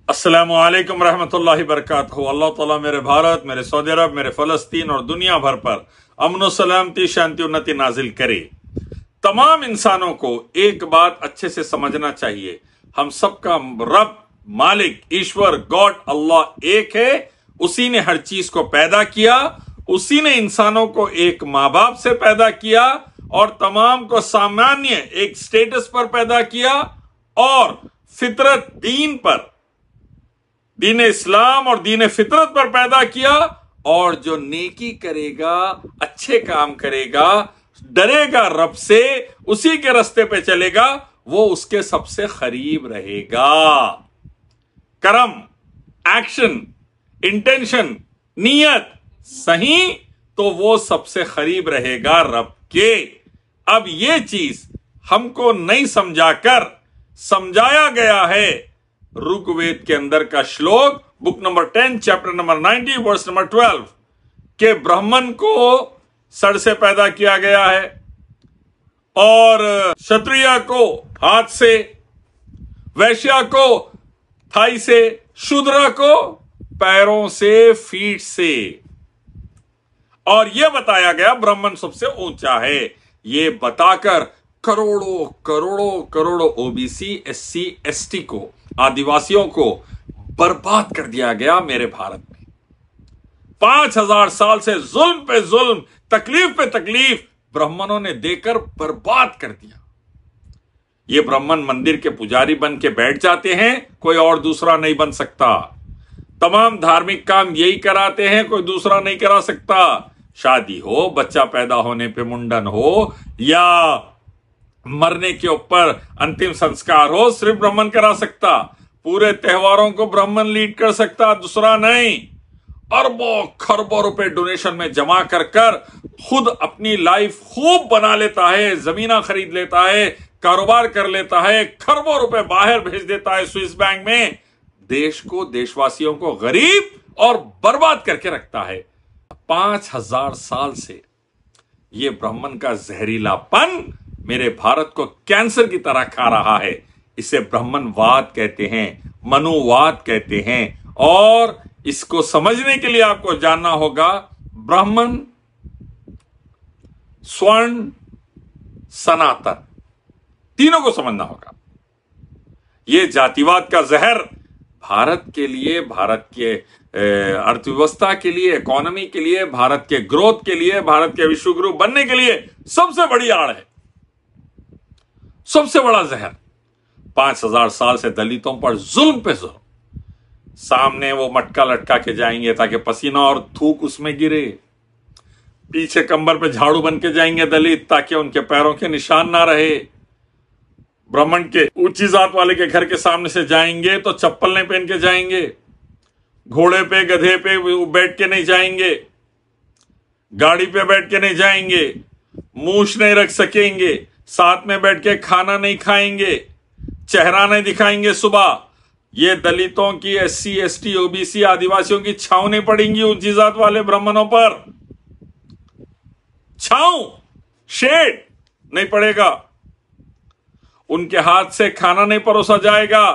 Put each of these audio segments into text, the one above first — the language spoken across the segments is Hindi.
अस्सलामु अलैकुम रहमतुल्लाहि बरकातहू। अल्लाह ताला मेरे भारत, मेरे सऊदी अरब, मेरे फलस्तीन और दुनिया भर पर अमन सलामती, शांति, उन्नति नाजिल करे। तमाम इंसानों को एक बात अच्छे से समझना चाहिए, हम सबका रब, मालिक, ईश्वर, गॉड, अल्लाह एक है। उसी ने हर चीज को पैदा किया, उसी ने इंसानों को एक माँ बाप से पैदा किया और तमाम को सामान्य एक स्टेटस पर पैदा किया और फितरत दीन पर, दीन इस्लाम और दीन फितरत पर पैदा किया। और जो नेकी करेगा, अच्छे काम करेगा, डरेगा रब से, उसी के रास्ते पे चलेगा, वो उसके सबसे करीब रहेगा। कर्म, एक्शन, इंटेंशन, नीयत सही तो वो सबसे करीब रहेगा रब के। अब ये चीज हमको नहीं समझाकर समझाया गया है ऋग्वेद के अंदर का श्लोक, book number 10 chapter number 90 verse number 12 के ब्राह्मण को सड़ से पैदा किया गया है और क्षत्रिय को हाथ से, वैश्या को थाई से, शूद्र को पैरों से, फीट से। और यह बताया गया ब्राह्मण सबसे ऊंचा है। ये बताकर करोड़ों करोड़ों करोड़ों ओबीसी, एससी, एसटी को, आदिवासियों को बर्बाद कर दिया गया मेरे भारत में। 5000 साल से जुल्म पे जुल्म, तकलीफ पे तकलीफ ब्राह्मणों ने देकर बर्बाद कर दिया। ये ब्राह्मण मंदिर के पुजारी बन के बैठ जाते हैं, कोई और दूसरा नहीं बन सकता। तमाम धार्मिक काम यही कराते हैं, कोई दूसरा नहीं करा सकता। शादी हो, बच्चा पैदा होने पे मुंडन हो या मरने के ऊपर अंतिम संस्कार हो, सिर्फ ब्राह्मण करा सकता। पूरे त्योहारों को ब्राह्मण लीड कर सकता, दूसरा नहीं। अरबों खरबों रुपए डोनेशन में जमा कर कर खुद अपनी लाइफ खूब बना लेता है, जमीना खरीद लेता है, कारोबार कर लेता है, खरबों रुपए बाहर भेज देता है स्विस बैंक में। देश को, देशवासियों को गरीब और बर्बाद करके रखता है। 5000 साल से ये ब्राह्मण का जहरीलापन मेरे भारत को कैंसर की तरह खा रहा है। इसे ब्राह्मणवाद कहते हैं, मनुवाद कहते हैं। और इसको समझने के लिए आपको जानना होगा ब्राह्मण, स्वर्ण, सनातन, तीनों को समझना होगा। यह जातिवाद का जहर भारत के लिए, भारत के अर्थव्यवस्था के लिए, इकोनॉमी के लिए, भारत के ग्रोथ के लिए, भारत के विश्व गुरु बनने के लिए सबसे बड़ी आड़ है, सबसे बड़ा जहर। 5000 साल से दलितों पर जुल्म पे जुल्म। सामने वो मटका लटका के जाएंगे ताकि पसीना और थूक उसमें गिरे। पीछे कंबर पे झाड़ू बन के जाएंगे दलित ताकि उनके पैरों के निशान ना रहे। ब्राह्मण के, ऊंची जात वाले के घर के सामने से जाएंगे तो चप्पल नहीं पहन के जाएंगे, घोड़े पे, गधे पे बैठ के नहीं जाएंगे, गाड़ी पे बैठ के नहीं जाएंगे, मूछ नहीं रख सकेंगे, साथ में बैठ के खाना नहीं खाएंगे, चेहरा नहीं दिखाएंगे सुबह। ये दलितों की, एससी, एसटी, ओबीसी, आदिवासियों की छांव नहीं पड़ेंगी ऊंची जात वाले ब्राह्मणों पर। छांव, शेड नहीं पड़ेगा। उनके हाथ से खाना नहीं परोसा जाएगा।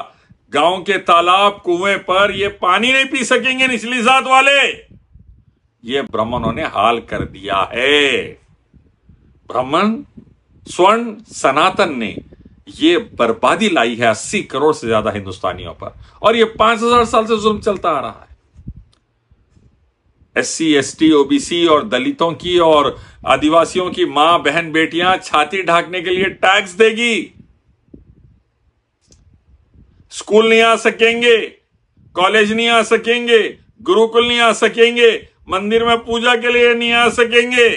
गांव के तालाब, कुएं पर ये पानी नहीं पी सकेंगे निचली जात वाले। ये ब्राह्मणों ने हाल कर दिया है। ब्राह्मण, स्वर्ण, सनातन ने ये बर्बादी लाई है 80 करोड़ से ज्यादा हिंदुस्तानियों पर। और ये 5000 साल से जुल्म चलता आ रहा है। एससी, एसटी, ओबीसी और दलितों की और आदिवासियों की मां, बहन, बेटियां छाती ढांकने के लिए टैक्स देगी। स्कूल नहीं आ सकेंगे, कॉलेज नहीं आ सकेंगे, गुरुकुल नहीं आ सकेंगे, मंदिर में पूजा के लिए नहीं आ सकेंगे।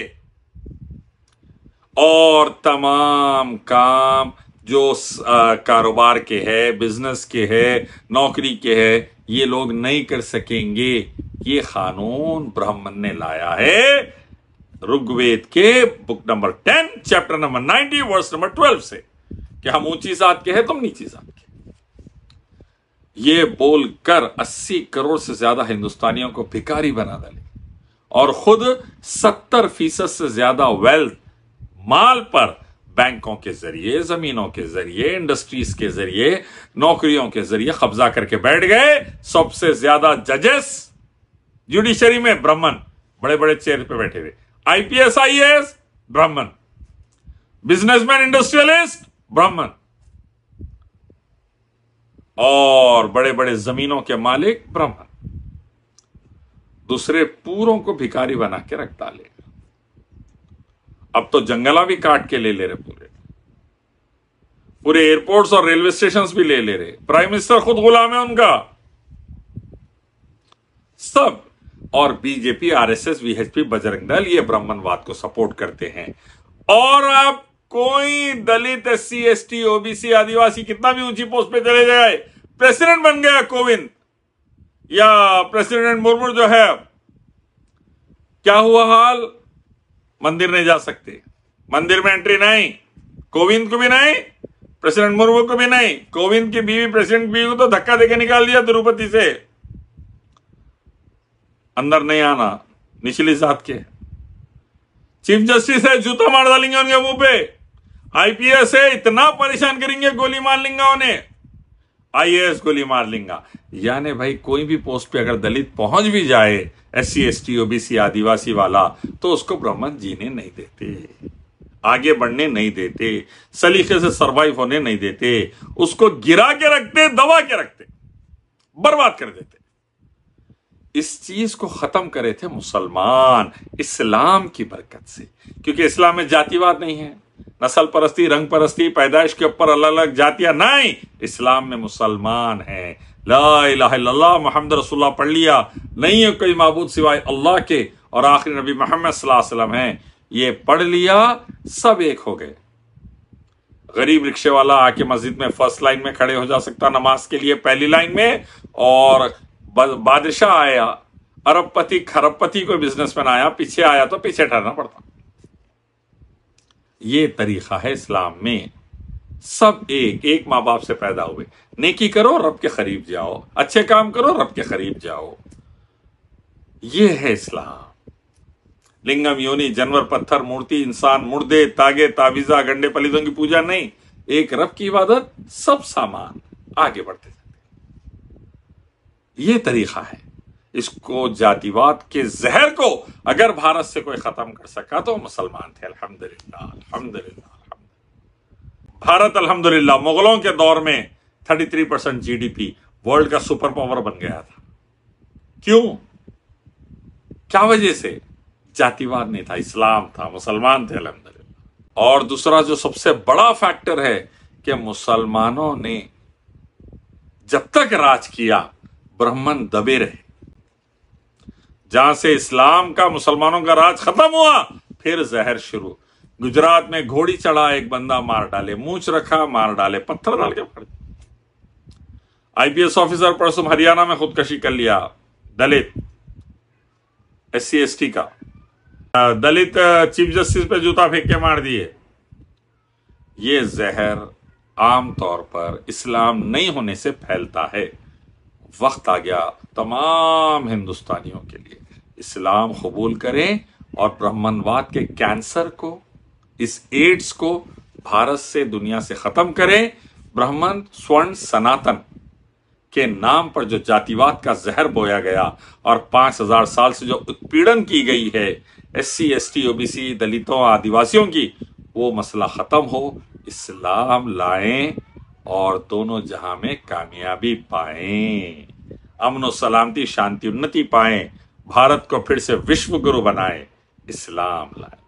और तमाम काम जो कारोबार के है, बिजनेस के है, नौकरी के है, ये लोग नहीं कर सकेंगे। ये कानून ब्राह्मण ने लाया है ऋग्वेद के book number 10 chapter number 90 verse number 12 से कि हम ऊंची जात के हैं, तुम नीची जात के। ये बोलकर 80 करोड़ से ज्यादा हिंदुस्तानियों को भिखारी बना डाले और खुद 70% से ज्यादा वेल्थ, माल पर बैंकों के जरिए, जमीनों के जरिए, इंडस्ट्रीज के जरिए, नौकरियों के जरिए कब्जा करके बैठ गए। सबसे ज्यादा जजेस जुडिशरी में ब्राह्मण, बड़े बड़े चेयर पे बैठे हुए, आईपीएस आईएएस ब्राह्मण, बिजनेसमैन इंडस्ट्रियलिस्ट ब्राह्मण, और बड़े बड़े जमीनों के मालिक ब्राह्मण। दूसरे पूरों को भिखारी बना के रख डाले। अब तो जंगला भी काट के ले ले रहे, पूरे एयरपोर्ट्स और रेलवे स्टेशंस भी ले ले रहे। प्राइम मिनिस्टर खुद गुलाम है उनका, सब। और BJP, RSS, VHP, Bajrang Dal ये ब्राह्मणवाद को सपोर्ट करते हैं। और अब कोई दलित, एससी, एसटी, ओबीसी, आदिवासी कितना भी ऊंची पोस्ट पे चले जाए, प्रेसिडेंट बन गया कोविंद या प्रेसिडेंट मुर्मू जो है, क्या हुआ हाल? मंदिर नहीं जा सकते, मंदिर में एंट्री नहीं, कोविंद को भी नहीं, प्रेसिडेंट मुर्मू को भी नहीं। कोविंद की बीवी, प्रेसिडेंट बीवी को तो धक्का देके निकाल दिया तिरुपति से, अंदर नहीं आना, निचली जात के। चीफ जस्टिस है, जूता मार डालेंगे उनके मुंह पे। आईपीएस है, इतना परेशान करेंगे, गोली मार लेंगे उन्हें। आईएएस गोली मार लेंगा। यानी भाई कोई भी पोस्ट पे अगर दलित पहुंच भी जाए, एससी, एसटी, ओबीसी, आदिवासी वाला, तो उसको ब्राह्मण जीने नहीं देते, आगे बढ़ने नहीं देते, सलीके से सरवाइव होने नहीं देते, उसको गिरा के रखते, दबा के रखते, बर्बाद कर देते। इस चीज को खत्म करे थे मुसलमान इस्लाम की बरकत से, क्योंकि इस्लाम में जातिवाद नहीं है, नस्ल परस्ती, रंग परस्ती, पैदाइश के ऊपर अलग अलग जातियां नहीं। इस्लाम में मुसलमान है। ला इलाहा इल्लल्लाह मुहम्मद रसूलुल्लाह पढ़ लिया, नहीं है कोई माबूद सिवाय अल्लाह के, और आखिरी नबी मोहम्मद सल्लल्लाहु अलैहि वसल्लम है, ये पढ़ लिया, सब एक हो गए। गरीब रिक्शे वाला आके मस्जिद में फर्स्ट लाइन में खड़े हो जा सकता नमाज के लिए, पहली लाइन में, और बादशाह आया, अरबपति खरबपति कोई बिजनेसमैन आया, पीछे आया तो पीछे ठहरना पड़ता। ये तरीका है इस्लाम में। सब एक माँ बाप से पैदा हुए, नेकी करो रब के करीब जाओ, अच्छे काम करो रब के करीब जाओ। ये है इस्लाम। लिंगम, योनि, जानवर, पत्थर, मूर्ति, इंसान, मुर्दे, तागे, तावीजा, गंडे, पलितों की पूजा नहीं, एक रब की इबादत, सब सामान आगे बढ़ते जाते। ये तरीका है। इसको, जातिवाद के जहर को अगर भारत से कोई खत्म कर सका तो मुसलमान थे। अल्हम्दुलिल्लाह, अल्हम्दुलिल्लाह, अल्हम्दुलिल्लाह। भारत अल्हम्दुलिल्लाह मुगलों के दौर में 33% जीडीपी वर्ल्ड का सुपर पावर बन गया था। क्यों? क्या वजह से? जातिवाद नहीं था, इस्लाम था, मुसलमान थे अल्हम्दुलिल्लाह। और दूसरा जो सबसे बड़ा फैक्टर है कि मुसलमानों ने जब तक राज किया ब्राह्मण दबे रहे। जहां से इस्लाम का, मुसलमानों का राज खत्म हुआ, फिर जहर शुरू। गुजरात में घोड़ी चढ़ा, एक बंदा मार डाले, मूंछ रखा मार डाले, पत्थर डाल के पड़। आईपीएस ऑफिसर परसों हरियाणा में खुदकशी कर लिया, दलित, एससी एसटी का। दलित चीफ जस्टिस पे जूता फेंक के मार दिए। ये जहर आमतौर पर इस्लाम नहीं होने से फैलता है। वक्त आ गया तमाम हिंदुस्तानियों के लिए इस्लाम कबूल करें और ब्राह्मणवाद के कैंसर को, इस एड्स को भारत से, दुनिया से खत्म करें। ब्राह्मण, स्वर्ण, सनातन के नाम पर जो जातिवाद का जहर बोया गया और 5000 साल से जो उत्पीड़न की गई है एससी, एसटी, ओबीसी, दलितों, आदिवासियों की, वो मसला खत्म हो। इस्लाम लाएं और दोनों जहां में कामयाबी पाएं, अमन और सलामती, शांति, उन्नति पाएं, भारत को फिर से विश्व गुरु बनाएं, इस्लाम लाएं।